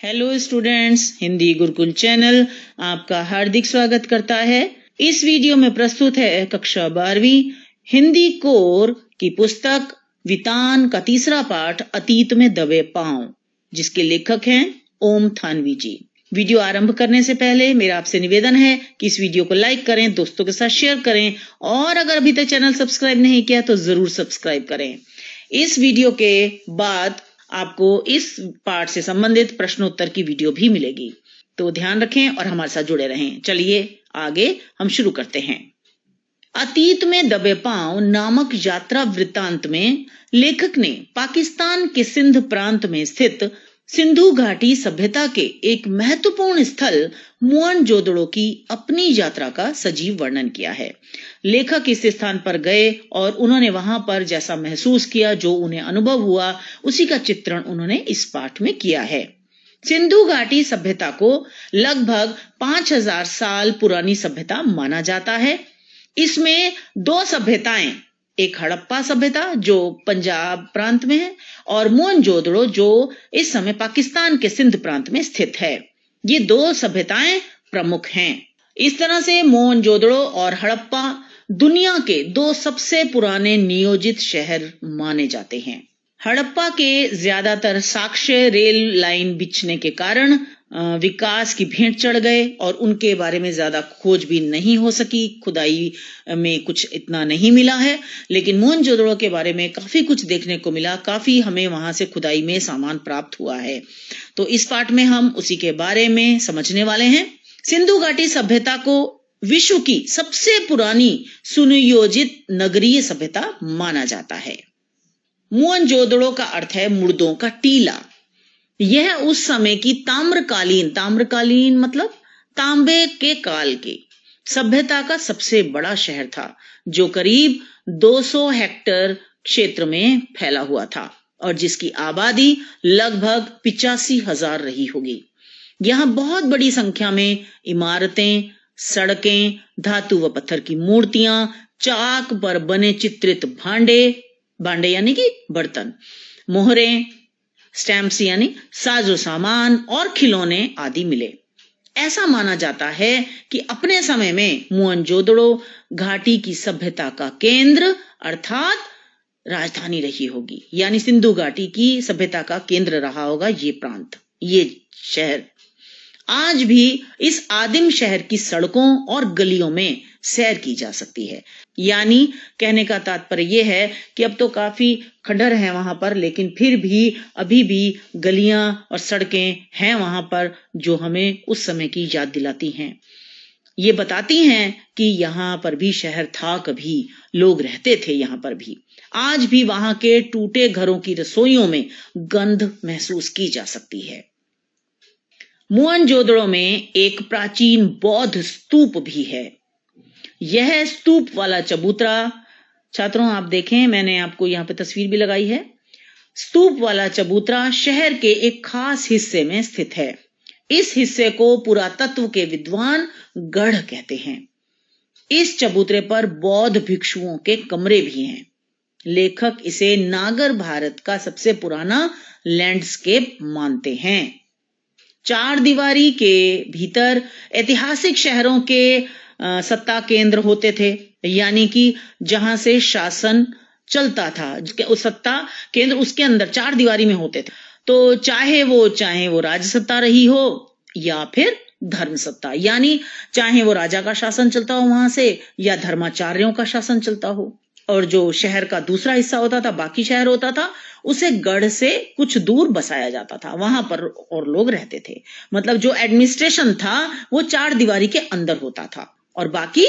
Hello students, Hindi Gurukul channel आपका हार्दिक स्वागत करता है। इस वीडियो में प्रस्तुत है कक्षा 12वीं हिंदी कोर की पुस्तक वितान का तीसरा पाठ अतीत में दबे पांव, जिसके लेखक हैं ओम थानवी जी। वीडियो आरंभ करने से पहले मेरा आपसे निवेदन है कि इस वीडियो को लाइक करें, दोस्तों के साथ शेयर करें और अगर अभी तक चैनल सब्सक्राइब नहीं किया तो जरूर सब्सक्राइब करें। इस वीडियो के बाद आपको इस पाठ से संबंधित प्रश्नोत्तर की वीडियो भी मिलेगी, तो ध्यान रखें और हमारे साथ जुड़े रहें। चलिए आगे हम शुरू करते हैं। अतीत में दबे पांव नामक यात्रा वृत्तांत में लेखक ने पाकिस्तान के सिंध प्रांत में स्थित सिंधु घाटी सभ्यता के एक महत्वपूर्ण स्थल मोहनजोदड़ो की अपनी यात्रा का सजीव वर्णन किया है। लेखक इस स्थान पर गए और उन्होंने वहां पर जैसा महसूस किया, जो उन्हें अनुभव हुआ, उसी का चित्रण उन्होंने इस पाठ में किया है। सिंधु घाटी सभ्यता को लगभग 5000 साल पुरानी सभ्यता माना जाता है। इसमें दो सभ्यताएं, एक हड़प्पा सभ्यता जो पंजाब प्रांत में है और मोहनजोदड़ो जो इस समय पाकिस्तान के सिंध प्रांत में स्थित है। ये दो सभ्यताएं प्रमुख हैं। इस तरह से मोहनजोदड़ो और हड़प्पा दुनिया के दो सबसे पुराने नियोजित शहर माने जाते हैं। हड़प्पा के ज्यादातर साक्ष्य रेल लाइन बिछने के कारण विकास की भेंट चढ़ गए और उनके बारे में ज्यादा खोज भी नहीं हो सकी। खुदाई में कुछ इतना नहीं मिला है, लेकिन मोहनजोदड़ो के बारे में काफी कुछ देखने को मिला। काफी हमें वहां से खुदाई में सामान प्राप्त हुआ है, तो इस पाठ में हम उसी के बारे में समझने वाले हैं। सिंधु घाटी सभ्यता को विश्व की सबसे पुरानी सुनियोजित नगरीय सभ्यता माना जाता है। मोहनजोदड़ो का अर्थ है मुर्दों का टीला। यह उस समय की ताम्रकालीन मतलब तांबे के काल की सभ्यता का सबसे बड़ा शहर था, जो करीब 200 हेक्टेयर क्षेत्र में फैला हुआ था और जिसकी आबादी लगभग 85,000 रही होगी। यहाँ बहुत बड़ी संख्या में इमारतें, सड़कें, धातु व पत्थर की मूर्तियां, चाक पर बने चित्रित भांडे यानी कि बर्तन, मोहरें, स्टैम्प्स यानी साजो सामान और खिलौने आदि मिले। ऐसा माना जाता है कि अपने समय में मोहनजोदड़ो घाटी की सभ्यता का केंद्र अर्थात राजधानी रही होगी, यानी सिंधु घाटी की सभ्यता का केंद्र रहा होगा ये प्रांत, ये शहर। आज भी इस आदिम शहर की सड़कों और गलियों में सैर की जा सकती है। यानी कहने का तात्पर्य यह है कि अब तो काफी खंडहर है वहां पर, लेकिन फिर भी अभी भी गलियां और सड़कें हैं वहां पर, जो हमें उस समय की याद दिलाती हैं। ये बताती हैं कि यहाँ पर भी शहर था, कभी लोग रहते थे यहाँ पर भी। आज भी वहां के टूटे घरों की रसोइयों में गंध महसूस की जा सकती है। मोहनजोदड़ो में एक प्राचीन बौद्ध स्तूप भी है। यह स्तूप वाला चबूतरा, छात्रों आप देखें, मैंने आपको यहाँ पे तस्वीर भी लगाई है। स्तूप वाला चबूतरा शहर के एक खास हिस्से में स्थित है। इस हिस्से को पुरातत्व के विद्वान गढ़ कहते हैं। इस चबूतरे पर बौद्ध भिक्षुओं के कमरे भी हैं। लेखक इसे नागर भारत का सबसे पुराना लैंडस्केप मानते हैं। चार दीवारी के भीतर ऐतिहासिक शहरों के सत्ता केंद्र होते थे, यानी कि जहां से शासन चलता था, उस सत्ता केंद्र उसके अंदर चार दीवारी में होते थे। तो चाहे वो राज सत्ता रही हो या फिर धर्म सत्ता, यानी चाहे वो राजा का शासन चलता हो वहां से या धर्माचार्यों का शासन चलता हो। और जो शहर का दूसरा हिस्सा होता था, बाकी शहर होता था, उसे गढ़ से कुछ दूर बसाया जाता था, वहां पर और लोग रहते थे। मतलब जो एडमिनिस्ट्रेशन था वो चार दीवारी के अंदर होता था और बाकी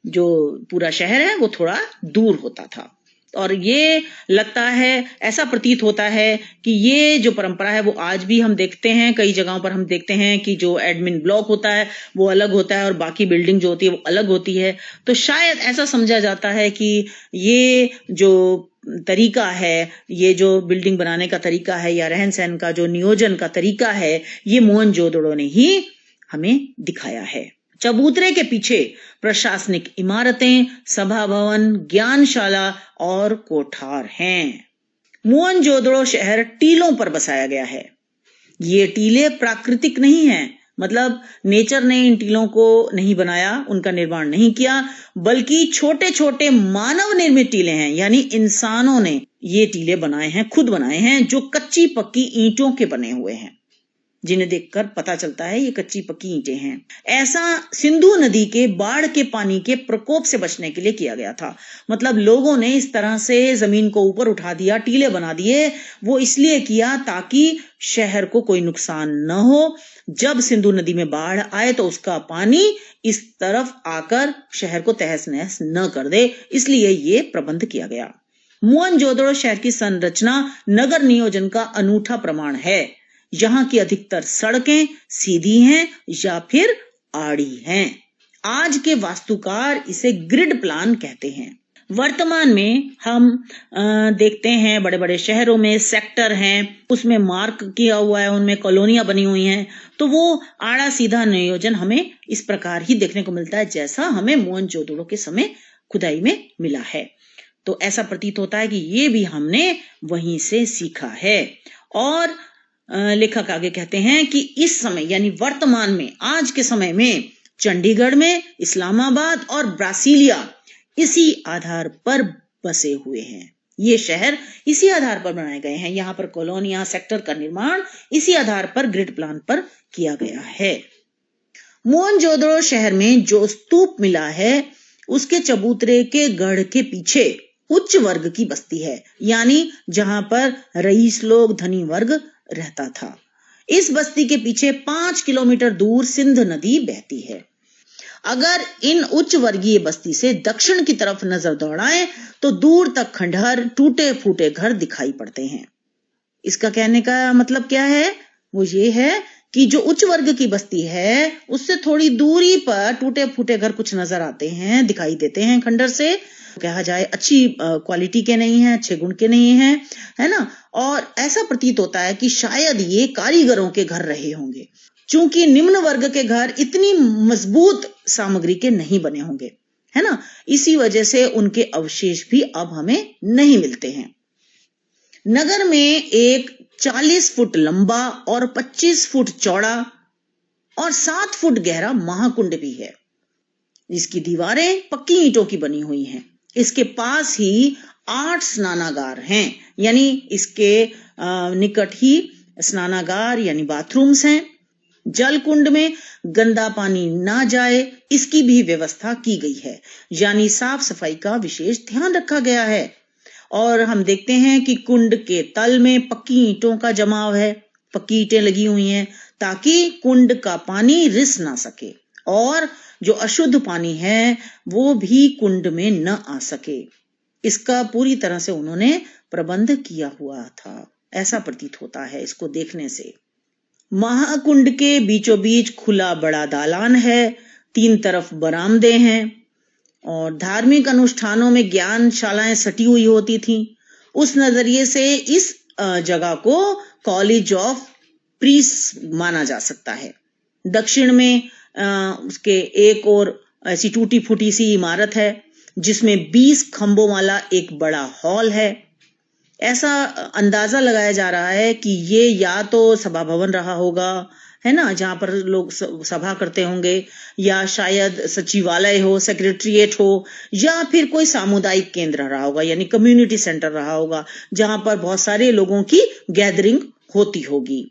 जो पूरा शहर है वो थोड़ा दूर होता था। और ये लगता है, ऐसा प्रतीत होता है कि ये जो परंपरा है वो आज भी हम देखते हैं। कई जगहों पर हम देखते हैं कि जो एडमिन ब्लॉक होता है वो अलग होता है और बाकी बिल्डिंग जो होती है वो अलग होती है। तो शायद ऐसा समझा जाता है कि ये जो तरीका है, ये जो बिल्डिंग बनाने का तरीका है या रहन सहन का जो नियोजन का तरीका है, ये मोहनजोदड़ो ने ही हमें दिखाया है। चबूतरे के पीछे प्रशासनिक इमारतें, सभा भवन, ज्ञानशाला और कोठार हैं। मोहनजोदड़ो शहर टीलों पर बसाया गया है। ये टीले प्राकृतिक नहीं हैं, मतलब नेचर ने इन टीलों को नहीं बनाया, उनका निर्माण नहीं किया, बल्कि छोटे छोटे मानव निर्मित टीले हैं, यानी इंसानों ने ये टीले बनाए हैं, खुद बनाए हैं, जो कच्ची पक्की ईंटों के बने हुए हैं, जिन्हें देखकर पता चलता है ये कच्ची पक्की ईंटें हैं। ऐसा सिंधु नदी के बाढ़ के पानी के प्रकोप से बचने के लिए किया गया था। मतलब लोगों ने इस तरह से जमीन को ऊपर उठा दिया, टीले बना दिए। वो इसलिए किया ताकि शहर को कोई नुकसान न हो। जब सिंधु नदी में बाढ़ आए तो उसका पानी इस तरफ आकर शहर को तहस नहस न कर दे, इसलिए ये प्रबंध किया गया। मोहनजोदड़ो शहर की संरचना नगर नियोजन का अनूठा प्रमाण है। यहाँ की अधिकतर सड़कें सीधी हैं या फिर आड़ी हैं। आज के वास्तुकार इसे ग्रिड प्लान कहते हैं। वर्तमान में हम देखते हैं बड़े बड़े शहरों में सेक्टर हैं, उसमें मार्क किया हुआ है, उनमें कॉलोनियां बनी हुई हैं, तो वो आड़ा सीधा नियोजन हमें इस प्रकार ही देखने को मिलता है जैसा हमें मोहनजोदड़ो के समय खुदाई में मिला है। तो ऐसा प्रतीत होता है कि ये भी हमने वहीं से सीखा है। और लेखक आगे कहते हैं कि इस समय यानी वर्तमान में, आज के समय में चंडीगढ़ में, इस्लामाबाद और ब्रासीलिया इसी आधार पर बसे हुए हैं। ये शहर इसी आधार पर बनाए गए हैं। यहाँ पर कॉलोनियां, सेक्टर का निर्माण इसी आधार पर ग्रिड प्लान पर किया गया है। मोहनजोदड़ो शहर में जो स्तूप मिला है उसके चबूतरे के गढ़ के पीछे उच्च वर्ग की बस्ती है, यानी जहां पर रईस लोग, धनी वर्ग रहता था। इस बस्ती के पीछे 5 किलोमीटर दूर सिंध नदी बहती है। अगर इन उच्च वर्गीय बस्ती से दक्षिण की तरफ नजर दौड़ाएं तो दूर तक खंडहर, टूटे फूटे घर दिखाई पड़ते हैं। इसका कहने का मतलब क्या है? वो ये है कि जो उच्च वर्ग की बस्ती है उससे थोड़ी दूरी पर टूटे फूटे घर कुछ नजर आते हैं, दिखाई देते हैं खंडहर से। कहा जाए अच्छी क्वालिटी के नहीं हैं, अच्छे गुण के नहीं हैं, है ना। और ऐसा प्रतीत होता है कि शायद ये कारीगरों के घर रहे होंगे, चूंकि निम्न वर्ग के घर इतनी मजबूत सामग्री के नहीं बने होंगे, है ना। इसी वजह से उनके अवशेष भी अब हमें नहीं मिलते हैं। नगर में एक 40 फुट लंबा और 25 फुट चौड़ा और 7 फुट गहरा महाकुंड भी है। इसकी दीवारें पक्की ईंटों की बनी हुई हैं। इसके पास ही 8 स्नानागार हैं, यानी इसके निकट ही स्नानागार यानी बाथरूम्स हैं। जल कुंड में गंदा पानी ना जाए इसकी भी व्यवस्था की गई है, यानी साफ सफाई का विशेष ध्यान रखा गया है। और हम देखते हैं कि कुंड के तल में पक्की ईंटों का जमाव है, पक्की ईंटें लगी हुई हैं ताकि कुंड का पानी रिस ना सके और जो अशुद्ध पानी है वो भी कुंड में न आ सके। इसका पूरी तरह से उन्होंने प्रबंध किया हुआ था, ऐसा प्रतीत होता है इसको देखने से। महाकुंड के बीचों बीच खुला बड़ा दालान है, 3 तरफ बरामदे हैं और धार्मिक अनुष्ठानों में ज्ञानशालाएं सटी हुई होती थीं। उस नजरिए से इस जगह को कॉलेज ऑफ प्रीस माना जा सकता है। दक्षिण में उसके एक और ऐसी टूटी फूटी सी इमारत है जिसमें 20 खंभों वाला एक बड़ा हॉल है। ऐसा अंदाजा लगाया जा रहा है कि ये या तो सभा भवन रहा होगा, है ना, जहां पर लोग सभा करते होंगे, या शायद सचिवालय हो, सेक्रेटरीट हो, या फिर कोई सामुदायिक केंद्र रहा होगा, यानी कम्युनिटी सेंटर रहा होगा जहां पर बहुत सारे लोगों की गैदरिंग होती होगी।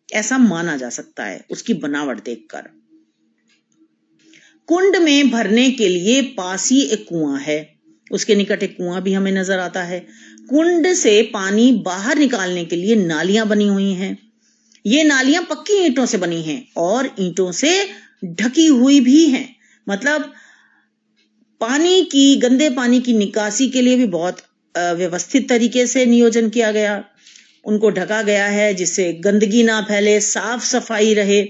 ऐसा माना जा सकता है उसकी बनावट देखकर। कुंड में भरने के लिए पास ही एक कुआं है, उसके निकट एक कुआं भी हमें नजर आता है। कुंड से पानी बाहर निकालने के लिए नालियां बनी हुई हैं। ये नालियां पक्की ईंटों से बनी हैं और ईंटों से ढकी हुई भी हैं। मतलब गंदे पानी की निकासी के लिए भी बहुत व्यवस्थित तरीके से नियोजन किया गया, उनको ढका गया है जिससे गंदगी ना फैले, साफ सफाई रहे।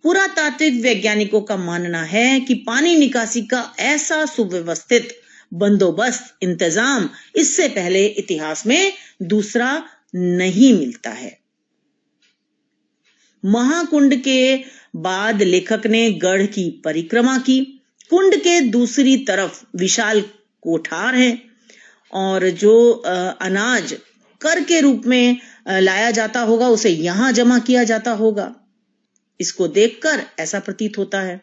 पुरातात्विक वैज्ञानिकों का मानना है कि पानी निकासी का ऐसा सुव्यवस्थित बंदोबस्त, इंतजाम इससे पहले इतिहास में दूसरा नहीं मिलता है। महाकुंड के बाद लेखक ने गढ़ की परिक्रमा की। कुंड के दूसरी तरफ विशाल कोठार है और जो अनाज कर के रूप में लाया जाता होगा उसे यहां जमा किया जाता होगा। इसको देखकर ऐसा प्रतीत होता है।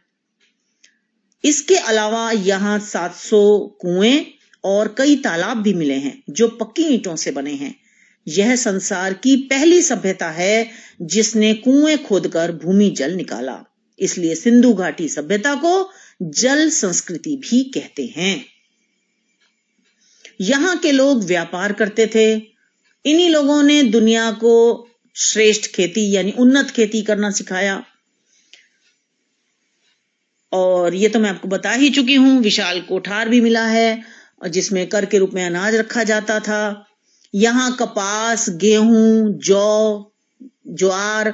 इसके अलावा यहां 700 कुएं और कई तालाब भी मिले हैं जो पक्की ईंटों से बने हैं। यह संसार की पहली सभ्यता है जिसने कुएं खोदकर भूमि जल निकाला। इसलिए सिंधु घाटी सभ्यता को जल संस्कृति भी कहते हैं। यहां के लोग व्यापार करते थे। इन्हीं लोगों ने दुनिया को श्रेष्ठ खेती यानी उन्नत खेती करना सिखाया। और ये तो मैं आपको बता ही चुकी हूं। विशाल कोठार भी मिला है जिसमें कर के रूप में अनाज रखा जाता था। यहाँ कपास, गेहूं, जौ, ज्वार,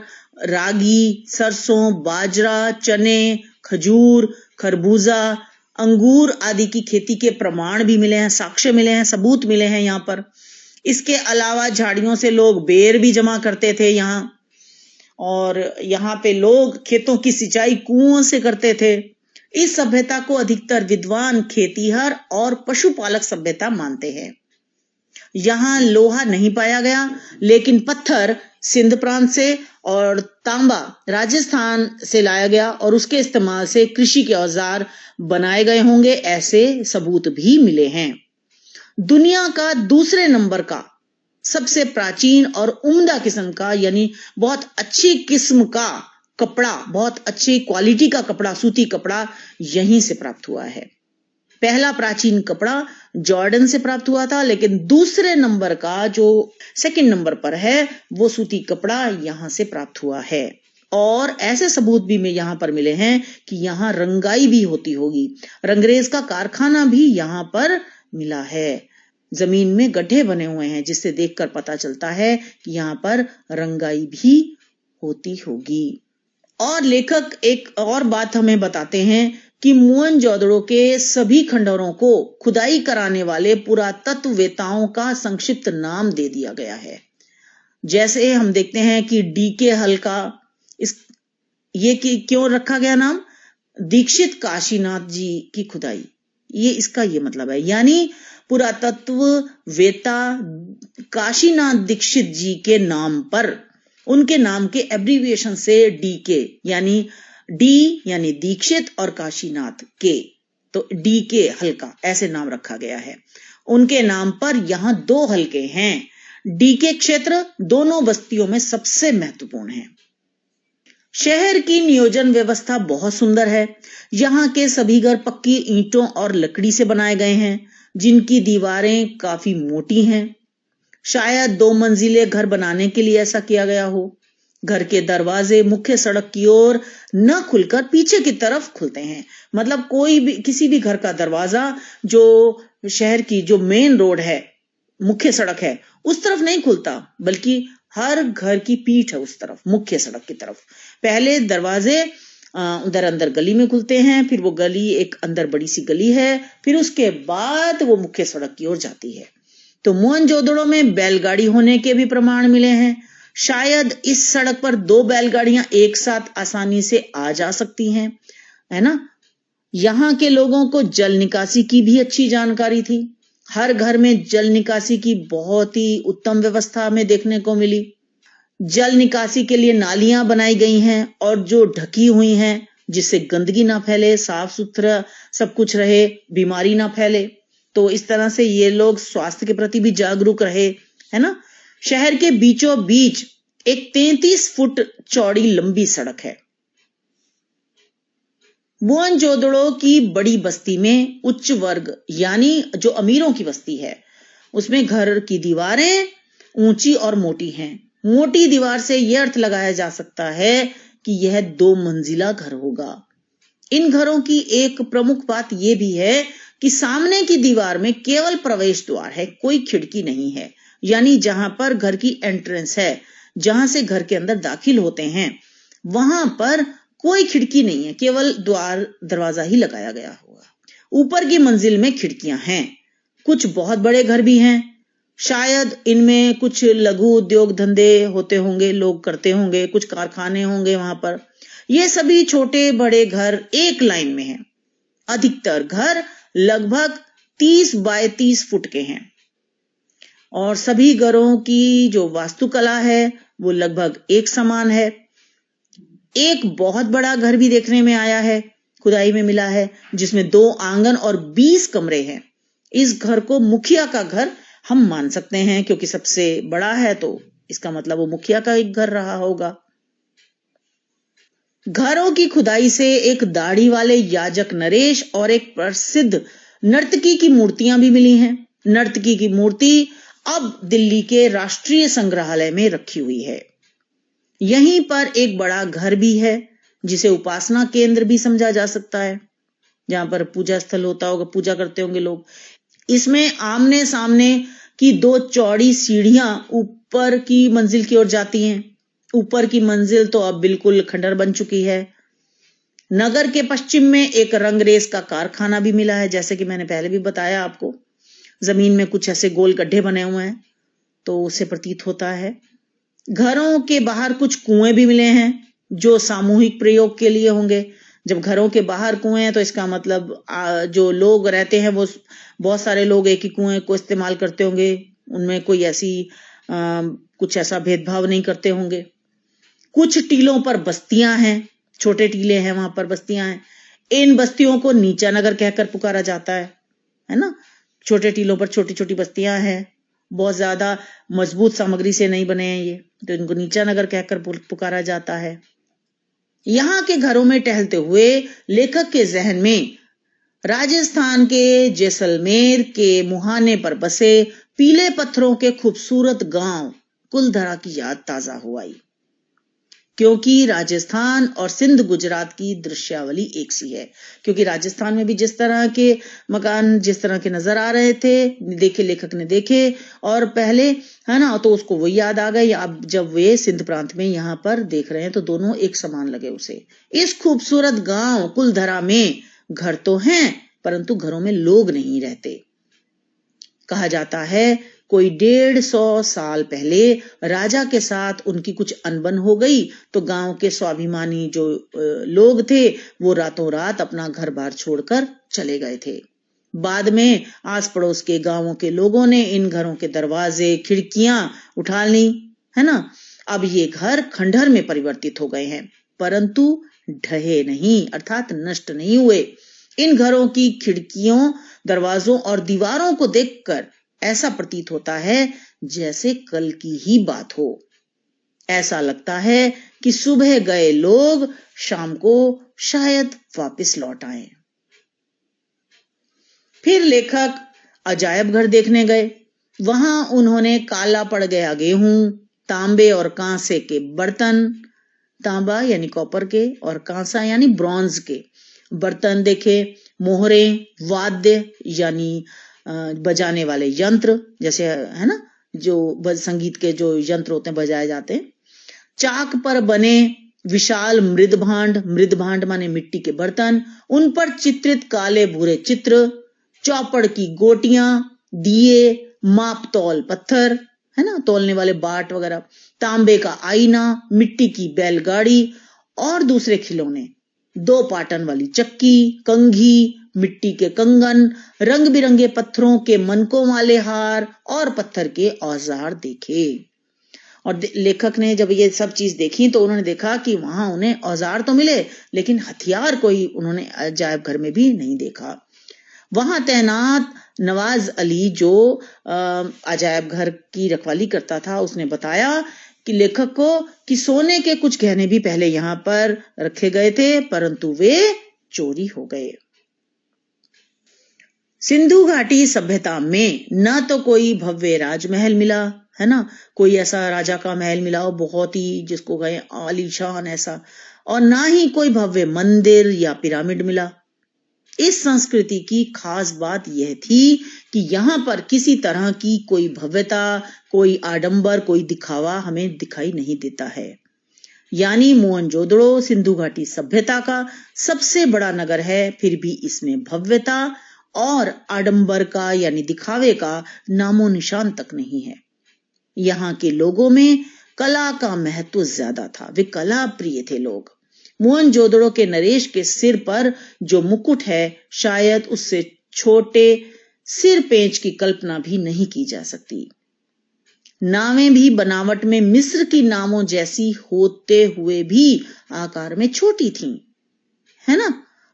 रागी, सरसों, बाजरा, चने, खजूर, खरबूजा, अंगूर आदि की खेती के प्रमाण भी मिले हैं, साक्ष्य मिले हैं, सबूत मिले हैं यहाँ पर। इसके अलावा झाड़ियों से लोग बेर भी जमा करते थे यहाँ। और यहाँ पे लोग खेतों की सिंचाई कुओं से करते थे। इस सभ्यता को अधिकतर विद्वान खेतीहर और पशुपालक सभ्यता मानते हैं। यहाँ लोहा नहीं पाया गया, लेकिन पत्थर सिंध प्रांत से और तांबा राजस्थान से लाया गया और उसके इस्तेमाल से कृषि के औजार बनाए गए होंगे, ऐसे सबूत भी मिले हैं। दुनिया का दूसरे नंबर का सबसे प्राचीन और उम्दा किस्म का यानी बहुत अच्छी किस्म का कपड़ा, बहुत अच्छी क्वालिटी का कपड़ा, सूती कपड़ा यहीं से प्राप्त हुआ है। पहला प्राचीन कपड़ा जॉर्डन से प्राप्त हुआ था, लेकिन दूसरे नंबर का जो सेकंड नंबर पर है वो सूती कपड़ा यहां से प्राप्त हुआ है। और ऐसे सबूत भी में यहां पर मिले हैं कि यहां रंगाई भी होती होगी। रंगरेज का कारखाना भी यहां पर मिला है। जमीन में गड्ढे बने हुए हैं जिससे देखकर पता चलता है कि यहाँ पर रंगाई भी होती होगी। और लेखक एक और बात हमें बताते हैं कि मोहनजोदड़ो के सभी खंडहरों को खुदाई कराने वाले पुरातत्ववेताओं का संक्षिप्त नाम दे दिया गया है। जैसे हम देखते हैं कि डीके हल का ये क्यों रखा गया नाम, दीक्षित काशीनाथ जी की खुदाई, ये इसका ये मतलब है। यानी पुरातत्ववेता काशीनाथ दीक्षित जी के नाम पर, उनके नाम के एब्रीविएशन से डीके यानी डी यानी दीक्षित और काशीनाथ के, तो डीके हल्का ऐसे नाम रखा गया है। उनके नाम पर यहाँ 2 हल्के हैं। डीके क्षेत्र दोनों बस्तियों में सबसे महत्वपूर्ण है। शहर की नियोजन व्यवस्था बहुत सुंदर है। यहाँ के सभी घर पक्की ईंटों और लकड़ी से बनाए गए हैं जिनकी दीवारें काफी मोटी हैं। शायद 2 मंजिले घर बनाने के लिए ऐसा किया गया हो। घर के दरवाजे मुख्य सड़क की ओर न खुलकर पीछे की तरफ खुलते हैं। मतलब कोई भी किसी भी घर का दरवाजा जो शहर की जो मेन रोड है, मुख्य सड़क है, उस तरफ नहीं खुलता, बल्कि हर घर की पीठ है उस तरफ, मुख्य सड़क की तरफ। पहले दरवाजे उधर अंदर गली में खुलते हैं, फिर वो गली एक अंदर बड़ी सी गली है, फिर उसके बाद वो मुख्य सड़क की ओर जाती है। तो मोहनजोदड़ो में बैलगाड़ी होने के भी प्रमाण मिले हैं। शायद इस सड़क पर 2 बैलगाड़ियां एक साथ आसानी से आ जा सकती हैं, है ना। यहाँ के लोगों को जल निकासी की भी अच्छी जानकारी थी। हर घर में जल निकासी की बहुत ही उत्तम व्यवस्था हमें देखने को मिली। जल निकासी के लिए नालियां बनाई गई हैं और जो ढकी हुई हैं जिससे गंदगी ना फैले, साफ सुथरा सब कुछ रहे, बीमारी ना फैले। तो इस तरह से ये लोग स्वास्थ्य के प्रति भी जागरूक रहे, है ना। शहर के बीचों बीच एक 33 फुट चौड़ी लंबी सड़क है। मोहनजोदड़ो की बड़ी बस्ती में उच्च वर्ग यानी जो अमीरों की बस्ती है उसमें घर की दीवारें ऊंची और मोटी हैं। मोटी दीवार से यह अर्थ लगाया जा सकता है कि यह 2 मंजिला घर होगा। इन घरों की एक प्रमुख बात यह भी है कि सामने की दीवार में केवल प्रवेश द्वार है, कोई खिड़की नहीं है। यानी जहां पर घर की एंट्रेंस है, जहां से घर के अंदर दाखिल होते हैं, वहां पर कोई खिड़की नहीं है, केवल द्वार दरवाजा ही लगाया गया होगा। ऊपर की मंजिल में खिड़कियां हैं। कुछ बहुत बड़े घर भी हैं। शायद इनमें कुछ लघु उद्योग धंधे होते होंगे, लोग करते होंगे, कुछ कारखाने होंगे वहां पर। ये सभी छोटे बड़े घर एक लाइन में हैं। अधिकतर घर लगभग 30 बाय 30 फुट के हैं और सभी घरों की जो वास्तुकला है वो लगभग एक समान है। एक बहुत बड़ा घर भी देखने में आया है, खुदाई में मिला है, जिसमें 2 आंगन और 20 कमरे हैं। इस घर को मुखिया का घर हम मान सकते हैं, क्योंकि सबसे बड़ा है तो इसका मतलब वो मुखिया का एक घर रहा होगा। घरों की खुदाई से एक दाढ़ी वाले याजक नरेश और एक प्रसिद्ध नर्तकी की मूर्तियां भी मिली हैं। नर्तकी की मूर्ति अब दिल्ली के राष्ट्रीय संग्रहालय में रखी हुई है। यहीं पर एक बड़ा घर भी है, जिसे उपासना केंद्र भी समझा जा सकता है, जहां पर पूजा स्थल होता होगा, पूजा करते होंगे लोग। इसमें आमने सामने की 2 चौड़ी सीढ़ियां ऊपर की मंजिल की ओर जाती हैं। ऊपर की मंजिल तो अब बिल्कुल खंडर बन चुकी है। नगर के पश्चिम में एक रंगरेज का कारखाना भी मिला है, जैसे कि मैंने पहले भी बताया आपको। जमीन में कुछ ऐसे गोल गड्ढे बने हुए हैं, तो उससे प्रतीत होता है। घरों के बाहर कुछ कुएं भी मिले हैं, जो सामूहिक प्रयोग के लिए होंगे। जब घरों के बाहर कुएं हैं तो इसका मतलब जो लोग रहते हैं वो बहुत सारे लोग एक ही कुएं को इस्तेमाल करते होंगे। उनमें कोई ऐसी कुछ ऐसा भेदभाव नहीं करते होंगे। कुछ टीलों पर बस्तियां हैं, छोटे टीले हैं, वहां पर बस्तियां हैं। इन बस्तियों को नीचा नगर कहकर पुकारा जाता है ना। छोटे टीलों पर छोटी छोटी बस्तियां हैं, बहुत ज्यादा मजबूत सामग्री से नहीं बने हैं ये, तो इनको नीचा नगर कहकर पुकारा जाता है। यहाँ के घरों में टहलते हुए लेखक के जहन में राजस्थान के जैसलमेर के मुहाने पर बसे पीले पत्थरों के खूबसूरत गांव कुलधरा की याद ताजा हो आई, क्योंकि राजस्थान और सिंध गुजरात की दृश्यावली एक सी है। क्योंकि राजस्थान में भी जिस तरह के मकान जिस तरह के नजर आ रहे थे, देखे लेखक ने देखे और पहले, है ना, तो उसको वो याद आ गई। अब जब वे सिंध प्रांत में यहाँ पर देख रहे हैं तो दोनों एक समान लगे उसे। इस खूबसूरत गांव कुलधरा में घर तो हैं, परंतु घरों में लोग नहीं रहते। कहा जाता है कोई 150 साल पहले राजा के साथ उनकी कुछ अनबन हो गई, तो गांव के स्वाभिमानी जो लोग थे वो रातों रात अपना घर बार छोड़कर चले गए थे। बाद में आस पड़ोस के गांवों के लोगों ने इन घरों के दरवाजे खिड़कियां उठा ली, है ना। अब ये घर खंडहर में परिवर्तित हो गए हैं, परंतु ढहे नहीं, अर्थात नष्ट नहीं हुए। इन घरों की खिड़कियों, दरवाजों और दीवारों को देखकर ऐसा प्रतीत होता है जैसे कल की ही बात हो। ऐसा लगता है कि सुबह गए लोग शाम को शायद वापस लौट आए। फिर लेखक अजायब घर देखने गए। वहां उन्होंने काला पड़ गया गेहूं, तांबे और कांसे के बर्तन, तांबा यानी कॉपर के और कांसा यानी ब्रॉन्ज के बर्तन देखे, मोहरे, वाद्य यानी बजाने वाले यंत्र, जैसे है ना जो संगीत के जो यंत्र होते हैं बजाए जाते हैं, चाक पर बने विशाल मृदभांड माने मिट्टी के बर्तन, उन पर चित्रित काले भूरे चित्र, चौपड़ की गोटियां, दिए, माप तौल पत्थर, है ना, तौलने वाले बाट वगैरह, तांबे का आईना, मिट्टी की बैलगाड़ी और दूसरे खिलौने, 2 पाटन वाली चक्की, कंघी, मिट्टी के कंगन, रंग बिरंगे पत्थरों के मनकों वाले हार और पत्थर के औजार देखे। और लेखक ने जब ये सब चीज देखी तो उन्होंने देखा कि वहां उन्हें औजार तो मिले, लेकिन हथियार कोई उन्होंने अजायब घर में भी नहीं देखा। वहां तैनात नवाज अली जो अजायब घर की रखवाली करता था, उसने बताया कि लेखक को कि सोने के कुछ गहने भी पहले यहाँ पर रखे गए थे, परंतु वे चोरी हो गए। सिंधु घाटी सभ्यता में न तो कोई भव्य राजमहल मिला, है ना, कोई ऐसा राजा का महल मिला हो बहुत ही जिसको कहें आलीशान ऐसा, और ना ही कोई भव्य मंदिर या पिरामिड मिला। इस संस्कृति की खास बात यह थी कि यहाँ पर किसी तरह की कोई भव्यता, कोई आडंबर, कोई दिखावा हमें दिखाई नहीं देता है। यानी मोहनजोदड़ो सिंधु घाटी सभ्यता का सबसे बड़ा नगर है, फिर भी इसमें भव्यता और आडंबर का यानी दिखावे का नामो निशान तक नहीं है। यहाँ के लोगों में कला का महत्व ज्यादा था, वे कला प्रिय थे लोग। मोहनजोदड़ो के नरेश के सिर पर जो मुकुट है, शायद उससे छोटे सिर पेंच की कल्पना भी नहीं की जा सकती। नावें भी बनावट में मिस्र की नावों जैसी होते हुए भी आकार में छोटी थीं, है ना।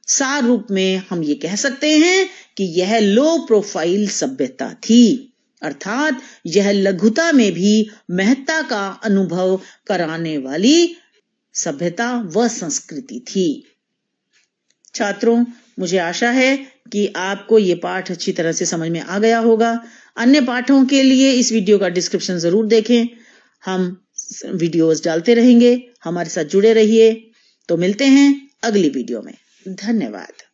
सार रूप में हम ये कह सकते हैं कि यह लो प्रोफाइल सभ्यता थी, अर्थात यह लघुता में भी महत्ता का अनुभव कराने वाली सभ्यता व संस्कृति थी। छात्रों, मुझे आशा है कि आपको ये पाठ अच्छी तरह से समझ में आ गया होगा। अन्य पाठों के लिए इस वीडियो का डिस्क्रिप्शन जरूर देखें। हम वीडियोस डालते रहेंगे, हमारे साथ जुड़े रहिए। तो मिलते हैं अगली वीडियो में। धन्यवाद।